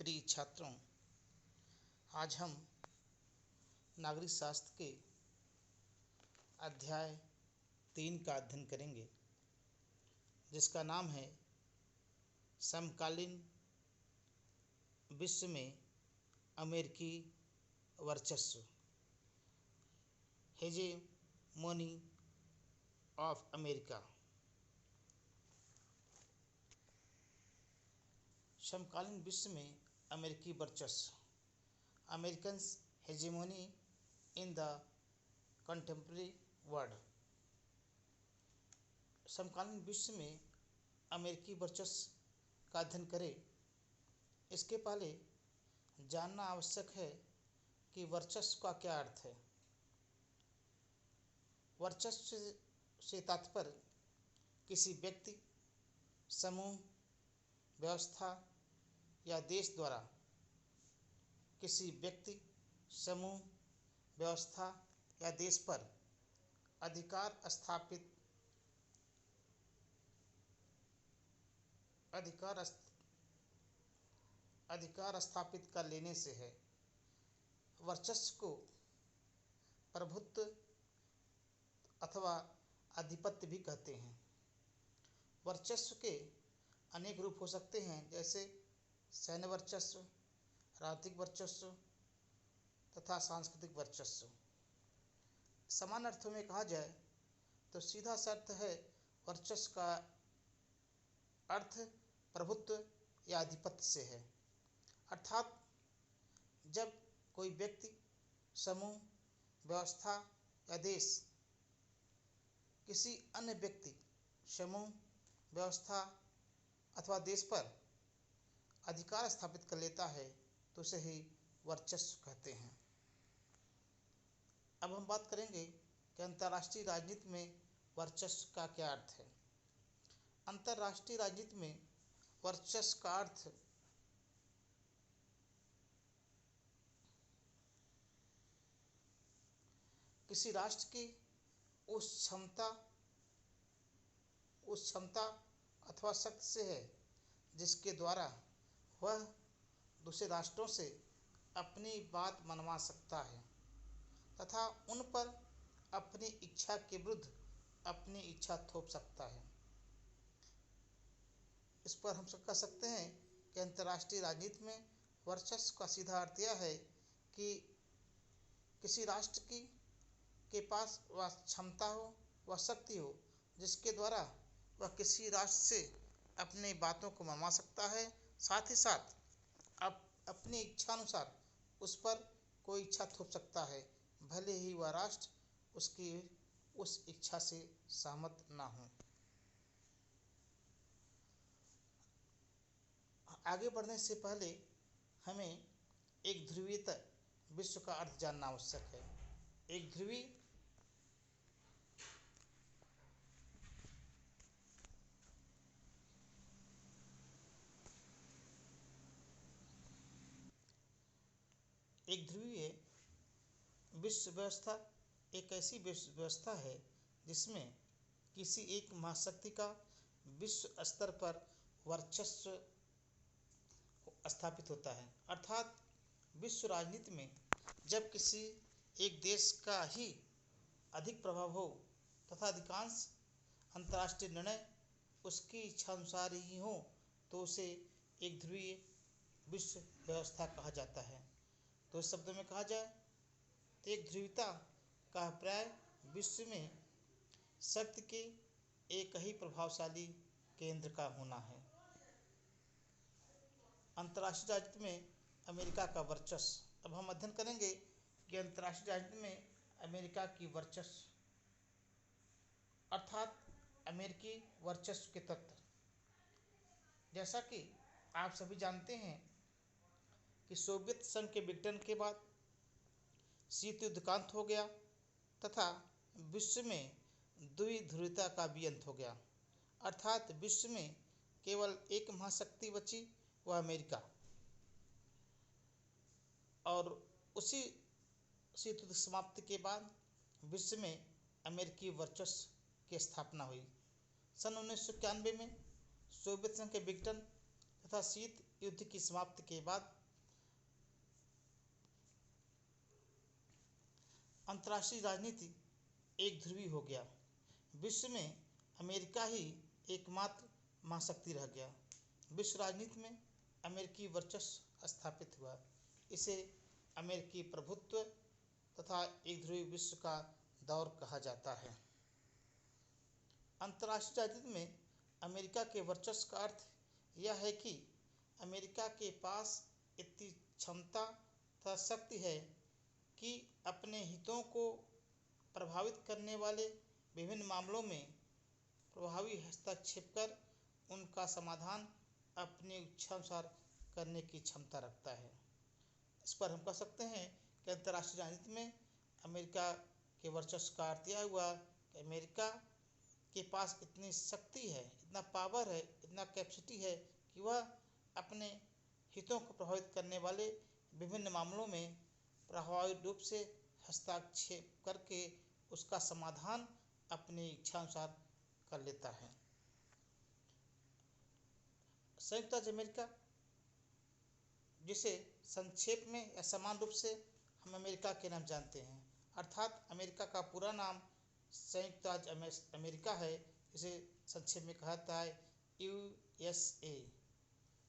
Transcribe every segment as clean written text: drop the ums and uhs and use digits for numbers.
प्रिय छात्रों, आज हम नागरिक शास्त्र के अध्याय 3 का अध्ययन करेंगे, जिसका नाम है समकालीन विश्व में अमेरिकी वर्चस्व, हेजेमोनी ऑफ अमेरिका। समकालीन विश्व में अमेरिकी वर्चस्व, Americans hegemony in the contemporary world. समकालीन विश्व में अमेरिकी वर्चस्व का अध्ययन करें, इसके पहले जानना आवश्यक है कि वर्चस्व का क्या अर्थ है। वर्चस्व से तात्पर्य किसी व्यक्ति, समूह, व्यवस्था या देश द्वारा किसी व्यक्ति, समूह, व्यवस्था या देश पर अधिकार स्थापित कर लेने से है। वर्चस्व को प्रभुत्व अथवा आधिपत्य भी कहते हैं। वर्चस्व के अनेक रूप हो सकते हैं, जैसे सैन्य वर्चस्व, राजनीतिक वर्चस्व तथा सांस्कृतिक वर्चस्व। समान अर्थों में कहा जाए तो सीधा सा अर्थ है, वर्चस्व का अर्थ प्रभुत्व या आधिपत्य से है। अर्थात जब कोई व्यक्ति, समूह, व्यवस्था या देश किसी अन्य व्यक्ति, समूह, व्यवस्था अथवा देश पर अधिकार स्थापित कर लेता है तो उसे ही वर्चस्व कहते हैं। अब हम बात करेंगे कि अंतर्राष्ट्रीय राजनीति में वर्चस्व का क्या अर्थ है। अंतर्राष्ट्रीय राजनीति में वर्चस्व का अर्थ किसी राष्ट्र की उस क्षमता अथवा शक्ति से है जिसके द्वारा वह दूसरे राष्ट्रों से अपनी बात मनवा सकता है तथा उन पर अपनी इच्छा के विरुद्ध अपनी इच्छा थोप सकता है। इस पर हम कह सकते हैं कि अंतर्राष्ट्रीय राजनीति में वर्चस्व का सीधा अर्थ यह है कि किसी राष्ट्र के पास वह क्षमता हो, वह शक्ति हो, जिसके द्वारा वह किसी राष्ट्र से अपनी बातों को मनवा सकता है, साथ ही साथ अपनी इच्छा अनुसार उस पर कोई इच्छा थोप सकता है, भले ही वह राष्ट्र उसकी उस इच्छा से सहमत ना हो। आगे बढ़ने से पहले हमें एक ध्रुवीय विश्व का अर्थ जानना आवश्यक है। एक ध्रुवीय विश्व व्यवस्था एक ऐसी विश्व व्यवस्था है जिसमें किसी एक महाशक्ति का विश्व स्तर पर वर्चस्व स्थापित होता है। अर्थात विश्व राजनीति में जब किसी एक देश का ही अधिक प्रभाव हो तथा अधिकांश अंतर्राष्ट्रीय निर्णय उसकी इच्छा अनुसार ही हो तो उसे एक ध्रुवीय विश्व व्यवस्था कहा जाता है। तो इस शब्दों में कहा जाए तो एक ध्रुवीयता का अभिप्राय विश्व में शक्ति के एक ही प्रभावशाली केंद्र का होना है। अंतर्राष्ट्रीय राजनीति में अमेरिका का वर्चस्व। अब हम अध्ययन करेंगे कि अंतर्राष्ट्रीय राजनीति में अमेरिका की वर्चस्व अर्थात अमेरिकी वर्चस्व के तत्व। जैसा कि आप सभी जानते हैं कि सोवियत संघ के विघटन के बाद शीत युद्ध का अंत हो गया तथा विश्व में द्विध्रुवीयता का भी अंत हो गया। अर्थात विश्व में केवल एक महाशक्ति बची, वह अमेरिका, और उसी शीत युद्ध समाप्ति के बाद विश्व में अमेरिकी वर्चस्व की स्थापना हुई। सन 1991 में सोवियत संघ के विघटन तथा शीत युद्ध की समाप्ति के बाद अंतर्राष्ट्रीय राजनीति एक ध्रुवी हो गया। विश्व में अमेरिका ही एकमात्र महाशक्ति रह गया। विश्व राजनीति में अमेरिकी वर्चस्व स्थापित हुआ। इसे अमेरिकी प्रभुत्व तथा एक ध्रुवी विश्व का दौर कहा जाता है। अंतर्राष्ट्रीय राजनीति में अमेरिका के वर्चस्व का अर्थ यह है कि अमेरिका के पास इतनी क्षमता तथा शक्ति है कि अपने हितों को प्रभावित करने वाले विभिन्न मामलों में प्रभावी हस्तक्षेप कर उनका समाधान अपनी इच्छानुसार करने की क्षमता रखता है। इस पर हम कह सकते हैं कि अंतर्राष्ट्रीय राजनीति में अमेरिका के वर्चस्व का अर्थ यह हुआ कि अमेरिका के पास इतनी शक्ति है, इतना पावर है, इतना कैपेसिटी है कि वह अपने हितों को प्रभावित करने वाले विभिन्न मामलों में प्रभावी रूप से हस्तक्षेप करके उसका समाधान अपनी इच्छानुसार कर लेता है। संयुक्त राज्य अमेरिका, जिसे संक्षेप में या समान रूप से हम अमेरिका के नाम जानते हैं, अर्थात अमेरिका का पूरा नाम संयुक्त राज्य अमेरिका है, इसे संक्षेप में कहा जाता है USA,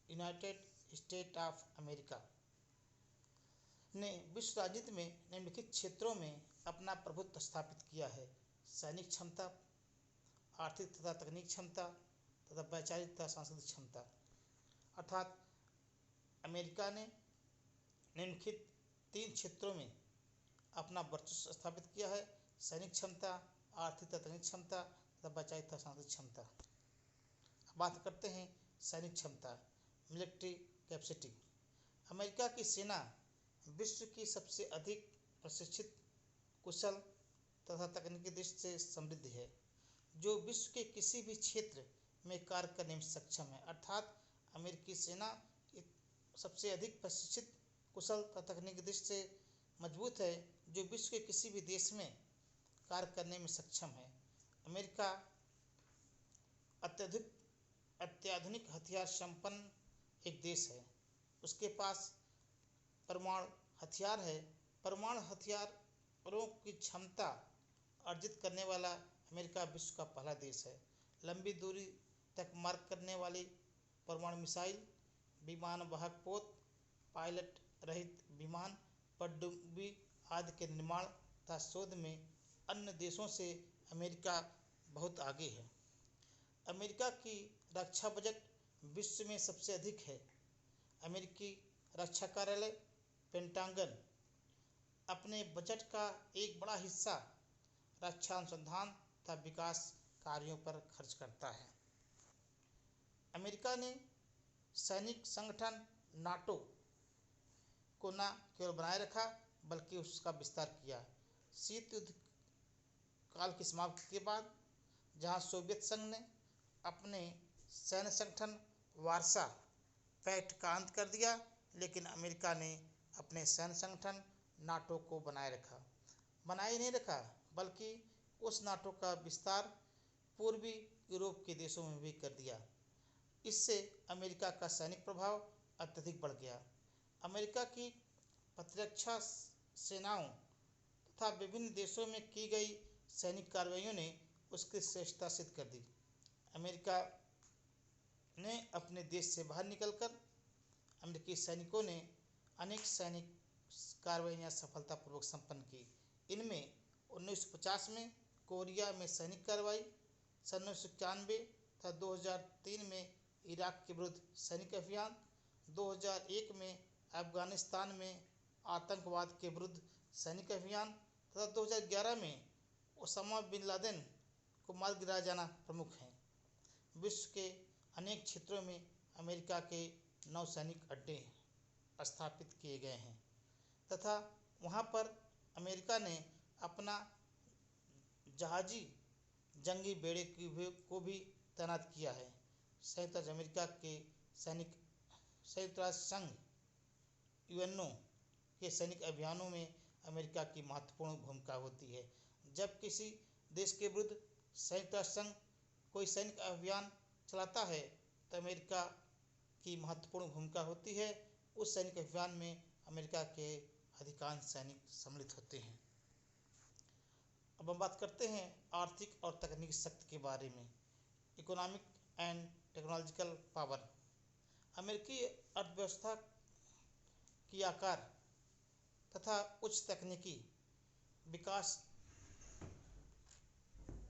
United state of America, ने विश्व राजनीति में निम्नलिखित क्षेत्रों में अपना प्रभुत्व स्थापित किया है: सैनिक क्षमता, आर्थिक तथा तकनीक क्षमता तथा वैचारिक तथा सांस्कृतिक क्षमता। अर्थात अमेरिका ने निम्नलिखित 3 क्षेत्रों में अपना वर्चस्व स्थापित किया है: सैनिक क्षमता, आर्थिक तथा तकनीक क्षमता तथा वैचारिक तथा सांस्कृतिक क्षमता। अब बात करते हैं सैनिक क्षमता, मिलिट्री कैपेसिटी। अमेरिका की सेना विश्व की सबसे अधिक प्रशिक्षित, कुशल तथा तकनीकी दृष्टि से समृद्ध है, जो विश्व के किसी भी क्षेत्र में कार्य करने में सक्षम है। अर्थात अमेरिकी सेना सबसे अधिक प्रशिक्षित, कुशल तथा तकनीकी दृष्टि से मजबूत है, जो विश्व के किसी भी देश में कार्य करने में सक्षम है। अमेरिका अत्याधुनिक हथियार संपन्न एक देश है। उसके पास परमाणु हथियार है। परमाणु हथियारों की क्षमता अर्जित करने वाला अमेरिका विश्व का पहला देश है। लंबी दूरी तक मार करने वाली परमाणु मिसाइल, विमान वाहक पोत, पायलट रहित विमान, पनडुब्बी आदि के निर्माण तथा शोध में अन्य देशों से अमेरिका बहुत आगे है। अमेरिका की रक्षा बजट विश्व में सबसे अधिक है। अमेरिकी रक्षा कार्यालय पेंटागन अपने बजट का एक बड़ा हिस्सा रक्षा अनुसंधान तथा विकास कार्यों पर खर्च करता है। अमेरिका ने सैनिक संगठन नाटो को न केवल बनाए रखा बल्कि उसका विस्तार किया। शीत युद्ध काल की समाप्ति के बाद जहां सोवियत संघ ने अपने सैन्य संगठन वार्सा पैक्ट का अंत कर दिया, लेकिन अमेरिका ने अपने सैन्य संगठन नाटो को बनाए नहीं रखा, बल्कि उस नाटो का विस्तार पूर्वी यूरोप के देशों में भी कर दिया। इससे अमेरिका का सैनिक प्रभाव अत्यधिक बढ़ गया। अमेरिका की प्रतिरक्षा सेनाओं तथा विभिन्न देशों में की गई सैनिक कार्रवाइयों ने उसकी श्रेष्ठता सिद्ध कर दी। अमेरिका ने अपने देश से बाहर निकलकर अमेरिकी सैनिकों ने अनेक सैनिक कार्रवाइयाँ सफलतापूर्वक संपन्न की। इनमें 1950 में कोरिया में सैनिक कार्रवाई, सन 1991 तथा 2003 में इराक के विरुद्ध सैनिक अभियान, 2001 में अफगानिस्तान में आतंकवाद के विरुद्ध सैनिक अभियान तथा 2011 में ओसामा बिन लादेन को मार गिराया जाना प्रमुख हैं। विश्व के अनेक क्षेत्रों में अमेरिका के नौसैनिक अड्डे स्थापित किए गए हैं तथा वहां पर अमेरिका ने अपना जहाजी जंगी बेड़े को भी तैनात किया है। संयुक्त राज्य अमेरिका के संयुक्त राष्ट्र संघ यूएनओ के सैनिक अभियानों में अमेरिका की महत्वपूर्ण भूमिका होती है। जब किसी देश के विरुद्ध संयुक्त राष्ट्र संघ कोई सैनिक अभियान चलाता है तो अमेरिका की महत्वपूर्ण भूमिका होती है। उस सैनिक अभियान में अमेरिका के अधिकांश सैनिक सम्मिलित होते हैं। अब हम बात करते हैं आर्थिक और तकनीकी शक्ति के बारे में। Economic and technological power. अमेरिकी अर्थव्यवस्था की आकार तथा उच्च तकनीकी विकास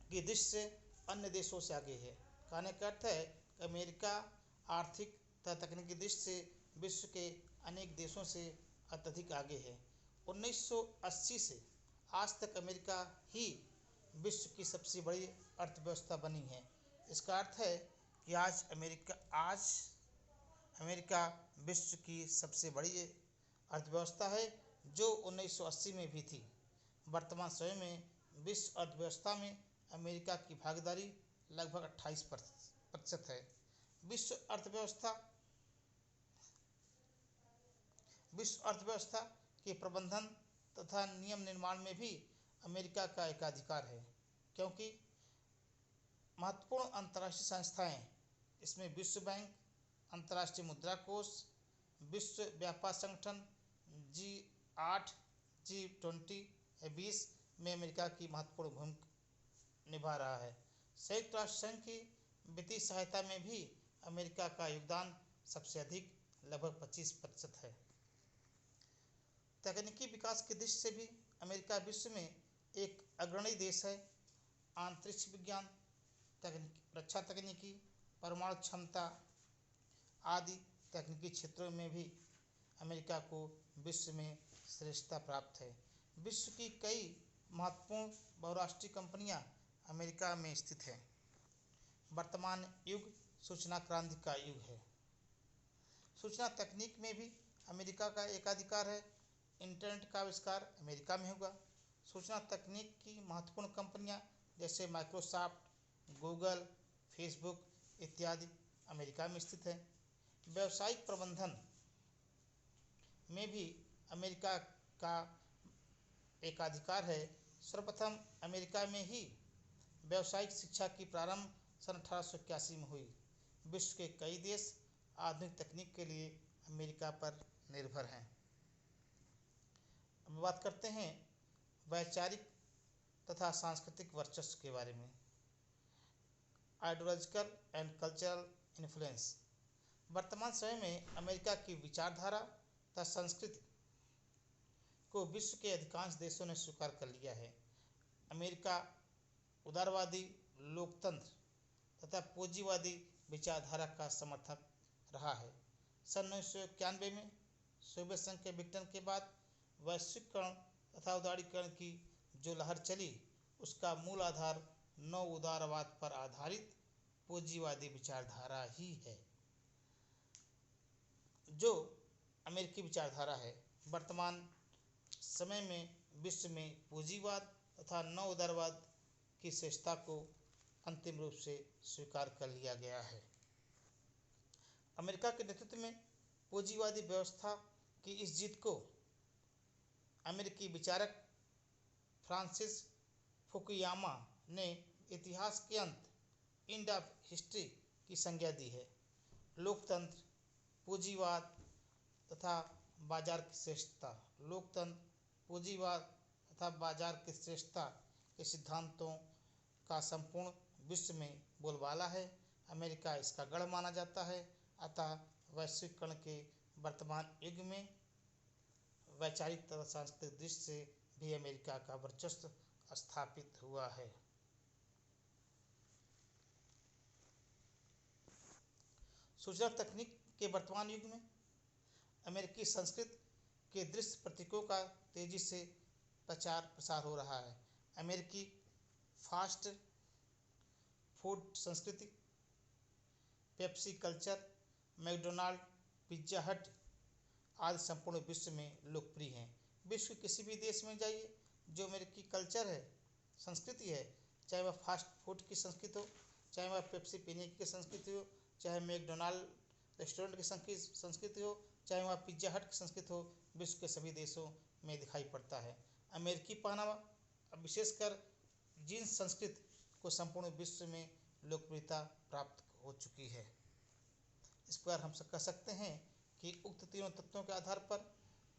की दृष्टि से अन्य देशों से आगे है। कहने का अर्थ है कि अमेरिका आर्थिक तथा तकनीकी दृष्टि से विश्व के अनेक देशों से अत्यधिक आगे है। 1980 से आज तक अमेरिका ही विश्व की सबसे बड़ी अर्थव्यवस्था बनी है। इसका अर्थ है कि आज अमेरिका विश्व की सबसे बड़ी अर्थव्यवस्था है, जो 1980 में भी थी। वर्तमान समय में विश्व अर्थव्यवस्था में अमेरिका की भागीदारी लगभग 28% है। विश्व अर्थव्यवस्था के प्रबंधन तथा नियम निर्माण में भी अमेरिका का एकाधिकार है, क्योंकि महत्वपूर्ण अंतर्राष्ट्रीय संस्थाएं, इसमें विश्व बैंक, अंतर्राष्ट्रीय मुद्रा कोष, विश्व व्यापार संगठन, G8, G20 में अमेरिका की महत्वपूर्ण भूमिका निभा रहा है। संयुक्त राष्ट्र संघ की वित्तीय सहायता में भी अमेरिका का योगदान सबसे अधिक लगभग 25% है। तकनीकी विकास की दृष्टि से भी अमेरिका विश्व में एक अग्रणी देश है। अंतरिक्ष विज्ञान, रक्षा तकनीकी, परमाणु क्षमता आदि तकनीकी क्षेत्रों में भी अमेरिका को विश्व में श्रेष्ठता प्राप्त है। विश्व की कई महत्वपूर्ण बहुराष्ट्रीय कंपनियां अमेरिका में स्थित हैं। वर्तमान युग सूचना क्रांति का युग है। सूचना तकनीक में भी अमेरिका का एकाधिकार है। इंटरनेट का आविष्कार अमेरिका में हुआ। सूचना तकनीक की महत्वपूर्ण कंपनियां जैसे माइक्रोसॉफ्ट, गूगल, फेसबुक इत्यादि अमेरिका में स्थित है। व्यावसायिक प्रबंधन में भी अमेरिका का एकाधिकार है। सर्वप्रथम अमेरिका में ही व्यावसायिक शिक्षा की प्रारंभ सन 1881 में हुई। विश्व के कई देश आधुनिक तकनीक के लिए अमेरिका पर निर्भर हैं। अब बात करते हैं वैचारिक तथा सांस्कृतिक वर्चस्व के बारे में। Ideological and cultural influence. वर्तमान समय में अमेरिका की विचारधारा तथा संस्कृति को विश्व के अधिकांश देशों ने स्वीकार कर लिया है। अमेरिका उदारवादी, लोकतंत्र तथा पूंजीवादी विचारधारा का समर्थक रहा है। सन 1991 में सोवियत संघ के विघटन के बाद वैश्वीकरण तथा उदारीकरण की जो लहर चली, उसका मूल आधार नव उदारवाद पर आधारित पूंजीवादी विचारधारा ही है, जो अमेरिकी विचारधारा है। वर्तमान समय में विश्व में पूंजीवाद तथा नव उदारवाद की श्रेष्ठता को अंतिम रूप से स्वीकार कर लिया गया है। अमेरिका के नेतृत्व में पूंजीवादी व्यवस्था की इस जीत को अमेरिकी विचारक फ्रांसिस फुकुयामा ने इतिहास के अंत, एंड ऑफ हिस्ट्री की संज्ञा दी है। लोकतंत्र, पूंजीवाद तथा बाजार की श्रेष्ठता। लोकतंत्र, पूंजीवाद तथा बाजार की श्रेष्ठता के सिद्धांतों का संपूर्ण विश्व में बोलबाला है। अमेरिका इसका गढ़ माना जाता है। अतः वैश्वीकरण के वर्तमान युग में वैचारिक तथा सांस्कृतिक दृष्टि से भी अमेरिका का वर्चस्व स्थापित हुआ है। सूचना तकनीक के वर्तमान युग में अमेरिकी संस्कृति के दृश्य प्रतीकों का तेजी से प्रचार प्रसार हो रहा है। अमेरिकी फास्ट फूड संस्कृति, पेप्सी कल्चर, मैकडोनाल्ड, पिज्जा हट आदि संपूर्ण विश्व में लोकप्रिय हैं। विश्व के किसी भी देश में जाइए, जो अमेरिकी कल्चर है, संस्कृति है, चाहे वह फास्ट फूड की संस्कृति हो, चाहे वह पेप्सी पीने की संस्कृति हो, चाहे मैकडोनाल्ड रेस्टोरेंट की संस्कृति हो, चाहे वह पिज्जा हट की संस्कृति हो, विश्व के सभी देशों में दिखाई पड़ता है। अमेरिकी पहनावा, विशेषकर जीन्स संस्कृति को संपूर्ण विश्व में लोकप्रियता प्राप्त हो चुकी है। इस प्रकार हम कह सकते हैं कि उक्त तीनों तत्वों के आधार पर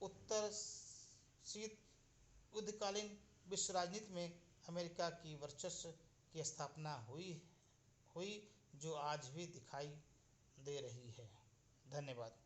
उत्तर शीत युद्धकालीन विश्व राजनीति में अमेरिका की वर्चस्व की स्थापना हुई जो आज भी दिखाई दे रही है। धन्यवाद।